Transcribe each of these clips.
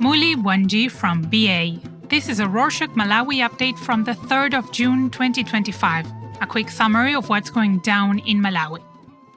Muli Bwanji from BA. This is a Rorschach Malawi update from the 3rd of June 2025, a quick summary of what's going down in Malawi.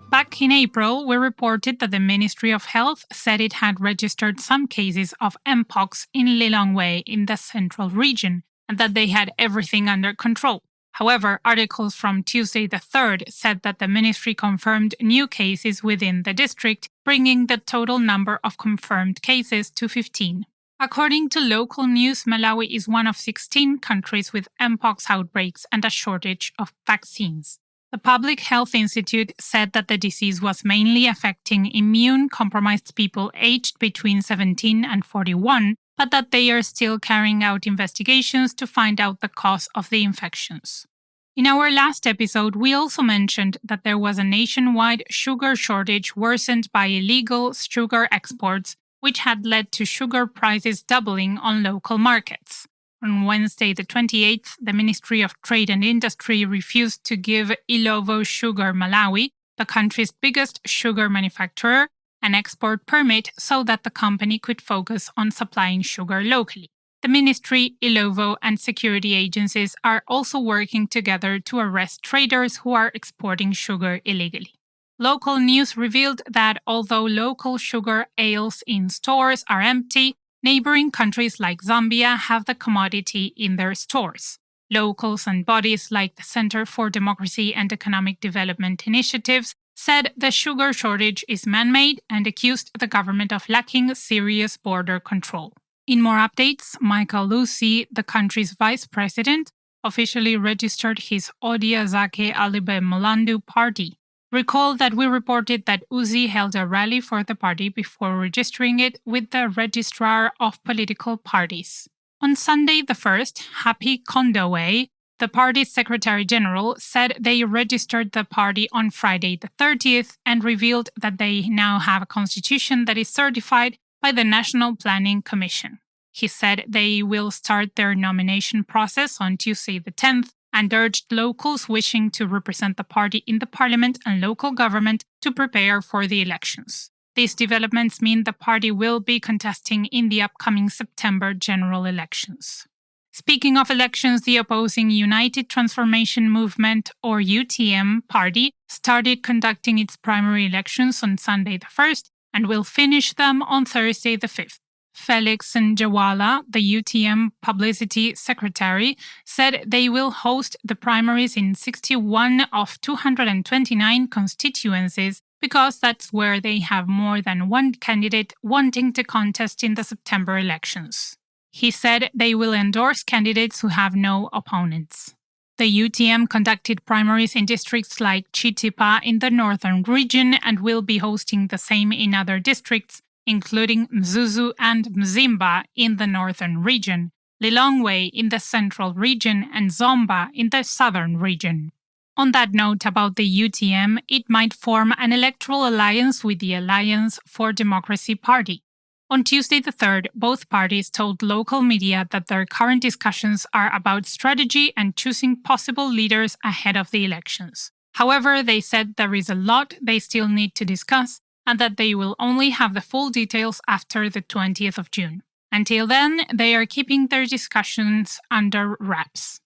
Back in April, we reported that the Ministry of Health said it had registered some cases of Mpox in Lilongwe in the central region and that they had everything under control. However, articles from Tuesday the 3rd said that the ministry confirmed new cases within the district, bringing the total number of confirmed cases to 15. According to local news, Malawi is one of 16 countries with Mpox outbreaks and a shortage of vaccines. The Public Health Institute said that the disease was mainly affecting immune-compromised people aged between 17 and 41, but that they are still carrying out investigations to find out the cause of the infections. In our last episode, we also mentioned that there was a nationwide sugar shortage worsened by illegal sugar exports, which had led to sugar prices doubling on local markets. On Wednesday the 28th, the Ministry of Trade and Industry refused to give Ilovo Sugar Malawi, the country's biggest sugar manufacturer, an export permit so that the company could focus on supplying sugar locally. The ministry, Ilovo, and security agencies are also working together to arrest traders who are exporting sugar illegally. Local news revealed that although local sugar aisles in stores are empty, neighboring countries like Zambia have the commodity in their stores. Locals and bodies like the Center for Democracy and Economic Development Initiatives said the sugar shortage is man-made and accused the government of lacking serious border control. In more updates, Michael Lucy, the country's vice president, officially registered his Odia Zake Alibe Mulandu party. Recall that we reported that Uzi held a rally for the party before registering it with the Registrar of Political Parties. On Sunday the 1st, Happy Kondowe, the party's Secretary General, said they registered the party on Friday the 30th and revealed that they now have a constitution that is certified by the National Planning Commission. He said they will start their nomination process on Tuesday the 10th and urged locals wishing to represent the party in the parliament and local government to prepare for the elections. These developments mean the party will be contesting in the upcoming September general elections. Speaking of elections, the opposing United Transformation Movement, or UTM, party started conducting its primary elections on Sunday the 1st and will finish them on Thursday the 5th. Felix Njawala, the UTM publicity secretary, said they will host the primaries in 61 of 229 constituencies because that's where they have more than one candidate wanting to contest in the September elections. He said they will endorse candidates who have no opponents. The UTM conducted primaries in districts like Chitipa in the northern region and will be hosting the same in other districts, including Mzuzu and Mzimba in the northern region, Lilongwe in the central region, and Zomba in the southern region. On that note about the UTM, it might form an electoral alliance with the Alliance for Democracy Party. On Tuesday the 3rd, both parties told local media that their current discussions are about strategy and choosing possible leaders ahead of the elections. However, they said there is a lot they still need to discuss and that they will only have the full details after the 20th of June. Until then, they are keeping their discussions under wraps.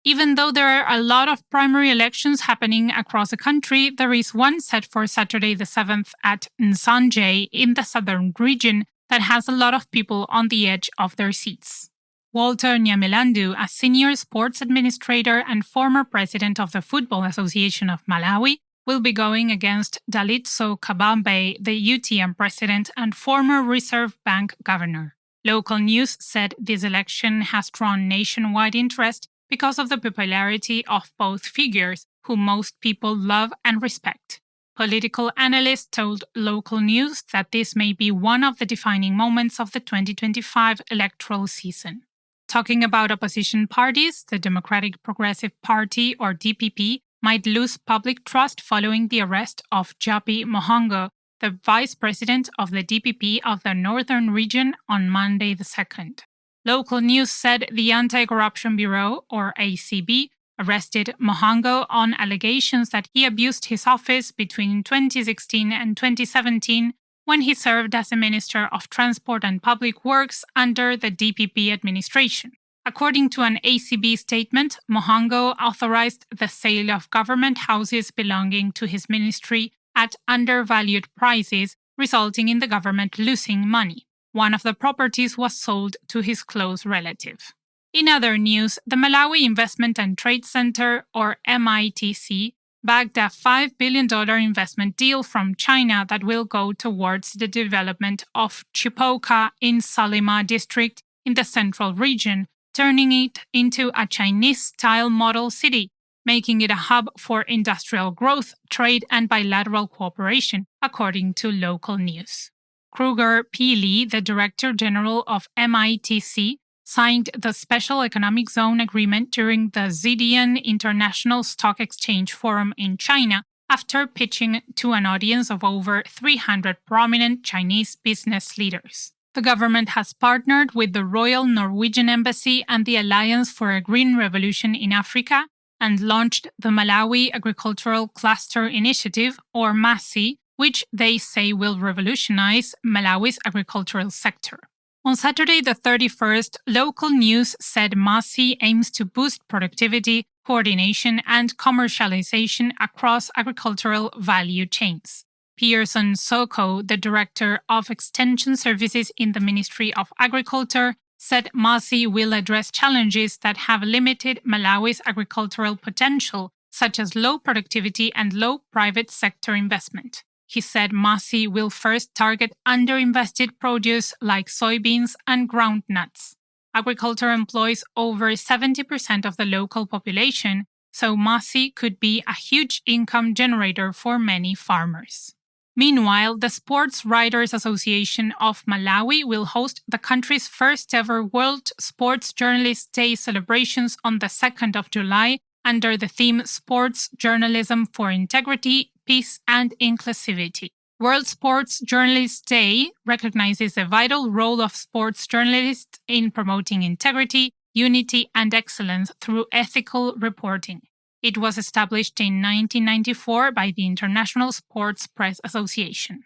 Even though there are a lot of primary elections happening across the country, there is one set for Saturday the 7th at Nsanje in the southern region that has a lot of people on the edge of their seats. Walter Nyamelandu, a senior sports administrator and former president of the Football Association of Malawi, will be going against Dalitso Kabambe, the UTM president and former Reserve Bank governor. Local news said this election has drawn nationwide interest because of the popularity of both figures, who most people love and respect. Political analysts told local news that this may be one of the defining moments of the 2025 electoral season. Talking about opposition parties, the Democratic Progressive Party, or DPP, might lose public trust following the arrest of Jappie Mhango, the vice president of the DPP of the Northern Region, on Monday the 2nd. Local news said the Anti-Corruption Bureau, or ACB, arrested Mhango on allegations that he abused his office between 2016 and 2017 when he served as a Minister of Transport and Public Works under the DPP administration. According to an ACB statement, Mhango authorized the sale of government houses belonging to his ministry at undervalued prices, resulting in the government losing money. One of the properties was sold to his close relative. In other news, the Malawi Investment and Trade Center, or MITC, bagged a $5 billion investment deal from China that will go towards the development of Chipoka in Salima district in the central region, turning it into a Chinese-style model city, making it a hub for industrial growth, trade, and bilateral cooperation, according to local news. Kruger P. Lee, the Director General of MITC, signed the Special Economic Zone Agreement during the Xidian International Stock Exchange Forum in China after pitching to an audience of over 300 prominent Chinese business leaders. The government has partnered with the Royal Norwegian Embassy and the Alliance for a Green Revolution in Africa and launched the Malawi Agricultural Cluster Initiative, or MASI, which they say will revolutionize Malawi's agricultural sector. On Saturday the 31st, local news said MASI aims to boost productivity, coordination, and commercialization across agricultural value chains. Pearson Soko, the Director of Extension Services in the Ministry of Agriculture, said MASI will address challenges that have limited Malawi's agricultural potential, such as low productivity and low private sector investment. He said MASI will first target underinvested produce like soybeans and groundnuts. Agriculture employs over 70% of the local population, so MASI could be a huge income generator for many farmers. Meanwhile, the Sports Writers Association of Malawi will host the country's first ever World Sports Journalists' Day celebrations on the 2nd of July under the theme Sports Journalism for Integrity, Peace and Inclusivity. World Sports Journalists' Day recognizes the vital role of sports journalists in promoting integrity, unity, and excellence through ethical reporting. It was established in 1994 by the International Sports Press Association.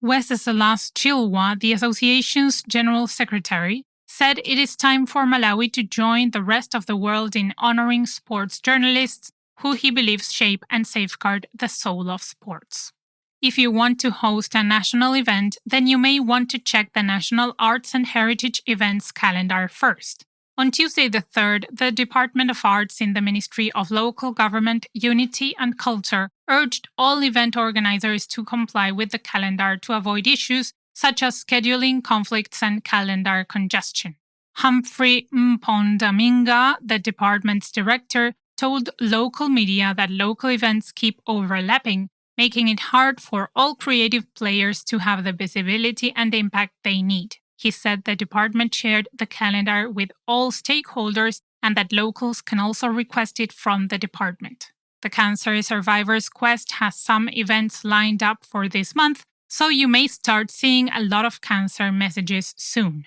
Wenceslas Chilwa, the association's general secretary, said it is time for Malawi to join the rest of the world in honoring sports journalists who he believes shape and safeguard the soul of sports. If you want to host a national event, then you may want to check the National Arts and Heritage Events calendar first. On Tuesday the 3rd, the Department of Arts in the Ministry of Local Government, Unity and Culture urged all event organizers to comply with the calendar to avoid issues such as scheduling conflicts and calendar congestion. Humphrey Mpondaminga, the department's director, told local media that local events keep overlapping, making it hard for all creative players to have the visibility and impact they need. He said the department shared the calendar with all stakeholders and that locals can also request it from the department. The Cancer Survivors Quest has some events lined up for this month, so you may start seeing a lot of cancer messages soon.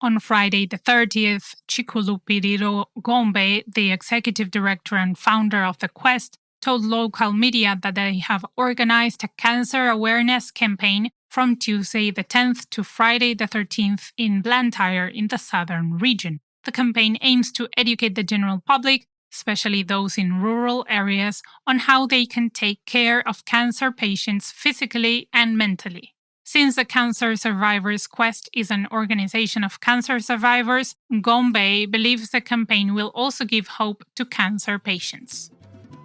On Friday the 30th, Chikulupiriro Gombe, the executive director and founder of the Quest, told local media that they have organized a cancer awareness campaign from Tuesday the 10th to Friday the 13th in Blantyre in the southern region. The campaign aims to educate the general public, especially those in rural areas, on how they can take care of cancer patients physically and mentally. Since the Cancer Survivors Quest is an organization of cancer survivors, Gombe believes the campaign will also give hope to cancer patients.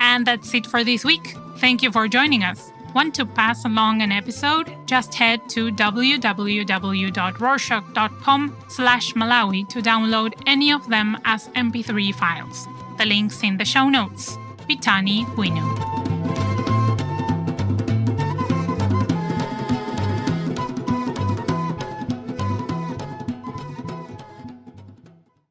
And that's it for this week. Thank you for joining us. Want to pass along an episode? Just head to www.rorschach.com/Malawi to download any of them as MP3 files. The link's in the show notes. Pitani Winu.